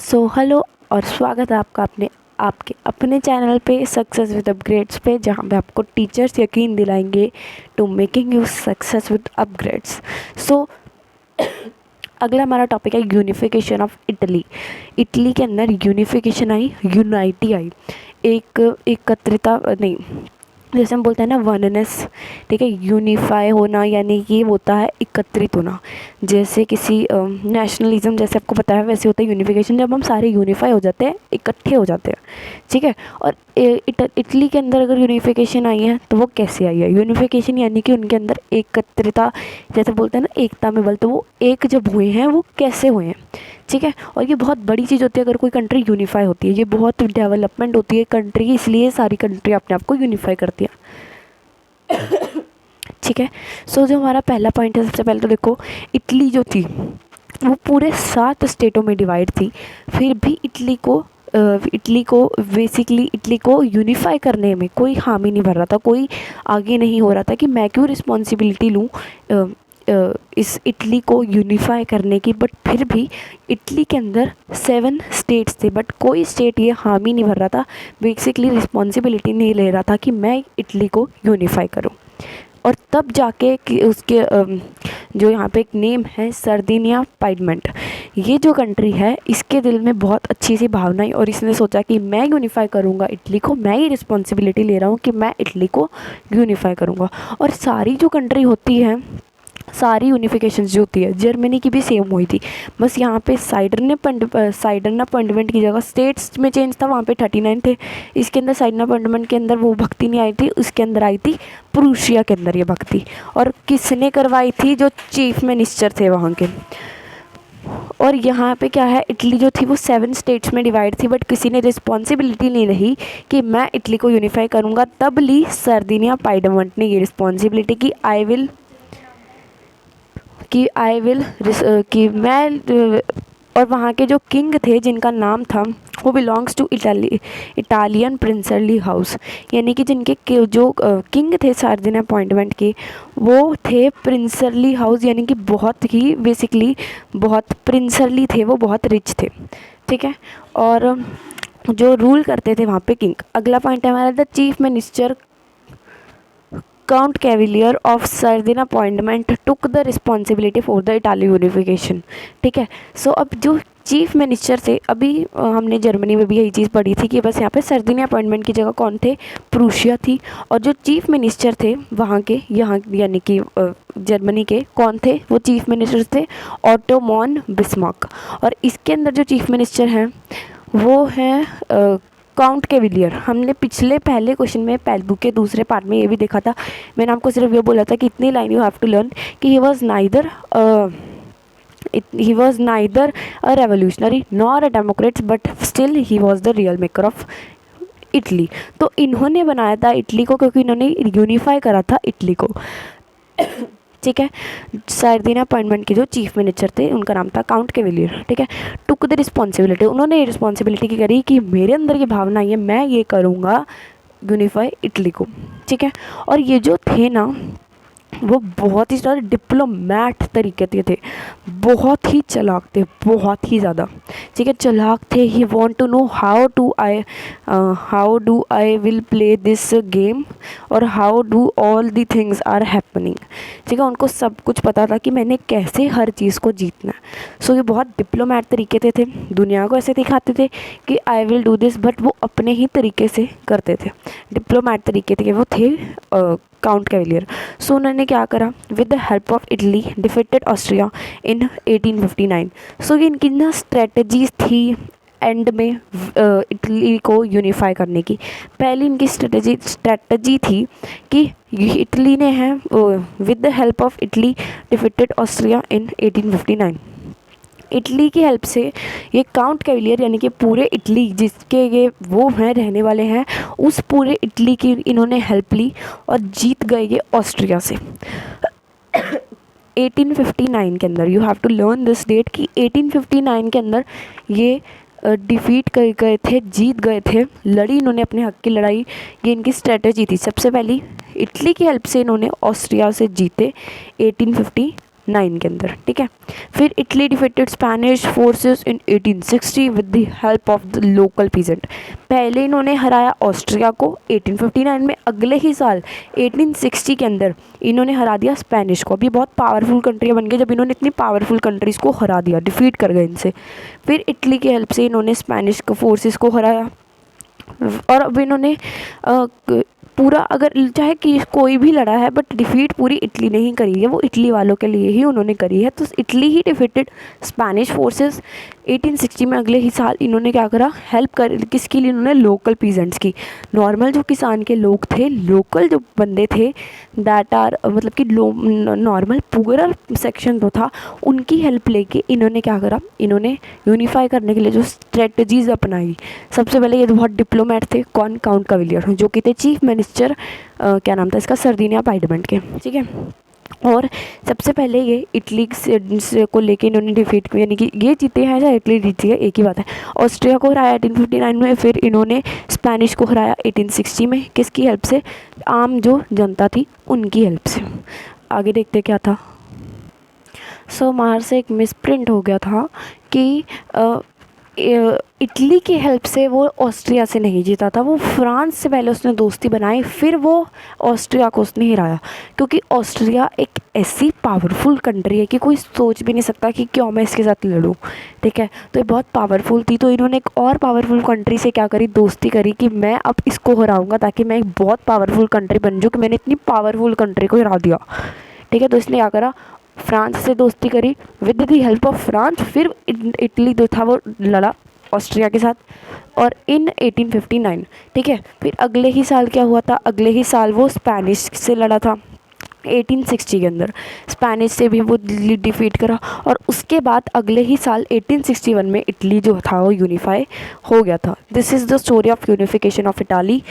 So hello और स्वागत है आपका आपके अपने चैनल पे सक्सेस विद अपग्रेड्स पे, जहाँ पे आपको टीचर्स यकीन दिलाएंगे to making you success with upGrad's. So अगला हमारा टॉपिक है यूनिफिकेशन ऑफ इटली। इटली के अंदर यूनिफिकेशन आई, यूनाइटी आई, एक एकत्रिता नहीं, जैसे हम बोलते हैं ना वननेस, ठीक है। यूनिफाई होना यानी कि होता है एकत्रित होना। जैसे किसी नेशनलिज्म जैसे आपको पता है, वैसे होता है यूनिफिकेशन, जब हम सारे यूनिफाई हो जाते हैं, इकट्ठे हो जाते हैं, ठीक है। और इटली के अंदर अगर यूनिफिकेशन आई है तो वो कैसे आई है? यूनिफिकेशन यानी कि उनके अंदर एकत्रिता, जैसे बोलते हैं ना एकता में बल, तो वो एक जब हुए हैं वो कैसे हुए हैं, ठीक है। और ये बहुत बड़ी चीज़ होती है अगर कोई कंट्री यूनिफाई होती है, ये बहुत डेवलपमेंट होती है कंट्री की, इसलिए सारी कंट्री अपने आप को यूनिफाई करती है, ठीक है। सो जो हमारा पहला पॉइंट है, सबसे पहले तो देखो, इटली जो थी वो पूरे 7 स्टेटों में डिवाइड थी, फिर भी इटली को बेसिकली इटली को यूनिफाई करने में कोई हामी नहीं भर रहा था, कोई आगे नहीं हो रहा था कि मैं क्यों रिस्पॉन्सिबिलिटी लूँ इस इटली को यूनिफाई करने की। बट फिर भी इटली के अंदर 7 स्टेट्स थे, बट कोई स्टेट ये हामी नहीं भर रहा था, बेसिकली रिस्पॉन्सिबिलिटी नहीं ले रहा था कि मैं इटली को यूनिफाई करूं। और तब जाके कि उसके जो यहाँ पे एक नेम है सर्दिनिया पाइडमेंट, ये जो कंट्री है इसके दिल में बहुत अच्छी सी भावना है और इसने सोचा कि मैं यूनिफाई करूँगा इटली को, मैं ही रिस्पॉन्सिबिलिटी ले रहा हूँ कि मैं इटली को यूनिफाई करूँगा। और सारी जो कंट्री होती है, सारी यूनिफिकेशन जो होती है, जर्मनी की भी सेम हुई थी, बस यहाँ पे साइडर्न अपॉइंटमेंट की जगह स्टेट्स में चेंज था, वहाँ पे 39 थे। इसके अंदर साइडर्न अपॉइंटमेंट के अंदर वो भक्ति नहीं आई थी, उसके अंदर आई थी प्रूशिया के अंदर ये भक्ति। और किसने करवाई थी? जो चीफ मिनिस्टर थे वहाँ के। और यहाँ पे क्या है, इटली जो थी वो 7 स्टेट्स में डिवाइड थी, बट किसी ने रिस्पॉन्सिबिलिटी नहीं रही कि मैं इटली को यूनिफाई करूँगा। तब ली सर्दिनिया पाइडमेंट ने ये रिस्पॉन्सिबिलिटी कि कि मैं और वहाँ के जो किंग थे जिनका नाम था, वो belongs to Italian princely house, यानी कि जिनके जो किंग थे सर्दिनिया अपॉइंटमेंट के, वो थे प्रिंसली हाउस, यानी कि बहुत ही बेसिकली बहुत प्रिंसली थे, वो बहुत रिच थे, ठीक है। और जो रूल करते थे वहाँ पे किंग। अगला पॉइंट है हमारा the chief minister count Cavour of Sardinia appointment took the responsibility for the Italy unification, ठीक है। सो अब जो चीफ मिनिस्टर थे, अभी हमने जर्मनी में भी यही चीज़ पढ़ी थी कि बस यहाँ पे सर्दिन अपॉइंटमेंट की जगह कौन थे? प्रूशिया थी। और जो चीफ मिनिस्टर थे वहाँ के, यहाँ यानी कि जर्मनी के, कौन थे? वो चीफ मिनिस्टर थे ऑटो वॉन बिस्मार्क। और इसके अंदर जो चीफ मिनिस्टर हैं वो हैं काउंट कैविलियर। हमने पहले क्वेश्चन में बुक के दूसरे पार्ट में ये भी देखा था, मैंने आपको सिर्फ ये बोला था कि इतनी line you have to learn कि he was neither a revolutionary nor a democrat, but still he was the real maker of Italy. तो इन्होंने बनाया था इटली को क्योंकि इन्होंने यूनिफाई करा था इटली को, ठीक है। सर्दिन अपॉइंटमेंट के जो चीफ मिनिस्टर थे उनका नाम था काउंट कैविलियर, ठीक है। टुक द रिस्पॉन्सिबिलिटी, उन्होंने ये रिस्पॉन्सिबिलिटी की करी कि मेरे अंदर ये भावना है, मैं ये करूँगा यूनिफाई इटली को, ठीक है। और ये जो थे ना, वो बहुत ही ज़्यादा डिप्लोमैट तरीके के थे, बहुत ही चालाक थे, बहुत ही ज़्यादा, ठीक है, चालाक थे। He want to know how do I will play this game और how do all the things are happening, ठीक है। उनको सब कुछ पता था कि मैंने कैसे हर चीज़ को जीतना है। सो ये बहुत डिप्लोमैट तरीके थे, दुनिया को ऐसे दिखाते थे कि I will do this, but वो अपने ही तरीके से करते थे, डिप्लोमैट तरीके थे वो थे काउंट कैविलियर। सो उन्होंने क्या करा? With the help of Italy defeated Austria in 1859। So ये इनकी ना स्ट्रेटजीज थी एंड में इटली को यूनिफाई करने की। पहली इनकी स्ट्रेटजी थी कि इटली ने है with the help of Italy defeated Austria in 1859। Italy की हेल्प से ये काउंट कैविलियर यानी कि पूरे इटली जिसके ये वो हैं रहने वाले हैं, उस पूरे इटली की इन्होंने हेल्प ली और जीत गए ये ऑस्ट्रिया से। 1859 के अंदर, you have to learn this date, कि 1859 के अंदर ये डिफीट कर गए थे, जीत गए थे, लड़ी इन्होंने अपने हक की लड़ाई। ये इनकी स्ट्रेटजी थी। सबसे पहली इटली की हेल्प से इन्होंने ऑस्ट्रिया से जीते 1859 1859 के अंदर, ठीक है। फिर Italy defeated Spanish forces in 1860 with the help of the local peasant. पहले इन्होंने हराया ऑस्ट्रिया को 1859 में, अगले ही साल 1860 के अंदर इन्होंने हरा दिया स्पेनिश को। अभी बहुत पावरफुल कंट्रियाँ बन गई जब इन्होंने इतनी पावरफुल कंट्रीज़ को हरा दिया, डिफीट कर गए इनसे। फिर इटली की हेल्प से इन्होंने स्पेनिश फोर्सेस को हराया, और अब इन्होंने पूरा, अगर चाहे कि कोई भी लड़ा है, बट डिफीट पूरी इटली ने ही करी है, वो इटली वालों के लिए ही उन्होंने करी है। तो इटली ही डिफीटेड स्पेनिश फोर्सेस 1860 में। अगले ही साल इन्होंने क्या करा, हेल्प कर किसके लिए, इन्होंने लोकल पीजेंट्स की। नॉर्मल जो किसान के लोग थे, लोकल जो बंदे थे, दैट आर मतलब कि नॉर्मल पुअरर सेक्शन जो था, उनकी हेल्प लेके इन्होंने क्या करा, इन्होंने यूनिफाई करने के लिए जो स्ट्रेटजीज अपनाई। सबसे पहले ये बहुत डिप्लोमेट थे, कौन, काउंट कविलियर, जो कि थे चीफ मिनिस्टर, क्या नाम था इसका, सर्दिनिया पार्लियामेंट के, ठीक है। और सबसे पहले ये इटली से को लेके इन्होंने डिफीट किया, यानी कि ये जीते हैं या इटली जीती है, एक ही बात है। ऑस्ट्रिया को हराया 1859 में, फिर इन्होंने स्पेनिश को हराया 1860 में। किसकी हेल्प से, आम जो जनता थी उनकी हेल्प से। आगे देखते क्या था। सो मार से एक मिसप्रिंट हो गया था कि इटली की हेल्प से वो ऑस्ट्रिया से नहीं जीता था, वो फ्रांस से पहले उसने दोस्ती बनाई, फिर वो ऑस्ट्रिया को उसने हराया। क्योंकि ऑस्ट्रिया एक ऐसी पावरफुल कंट्री है कि कोई सोच भी नहीं सकता कि क्यों मैं इसके साथ लड़ूँ, ठीक है। तो ये बहुत पावरफुल थी, तो इन्होंने एक और पावरफुल कंट्री से क्या करी, दोस्ती करी कि मैं अब इसको हराऊँगा, ताकि मैं एक बहुत पावरफुल कंट्री बन जाऊँ कि मैंने इतनी पावरफुल कंट्री को हरा दिया, ठीक है। तो इसने क्या करा, फ्रांस से दोस्ती करी with the help of France. फिर इटली जो था वो लड़ा ऑस्ट्रिया के साथ, और इन 1859, ठीक है। फिर अगले ही साल क्या हुआ था, अगले ही साल वो स्पेनिश से लड़ा था 1860 के अंदर, स्पेनिश से भी वो डिफीट करा। और उसके बाद अगले ही साल 1861 में इटली जो था वो यूनिफाई हो गया था। This is the story of unification of Italy.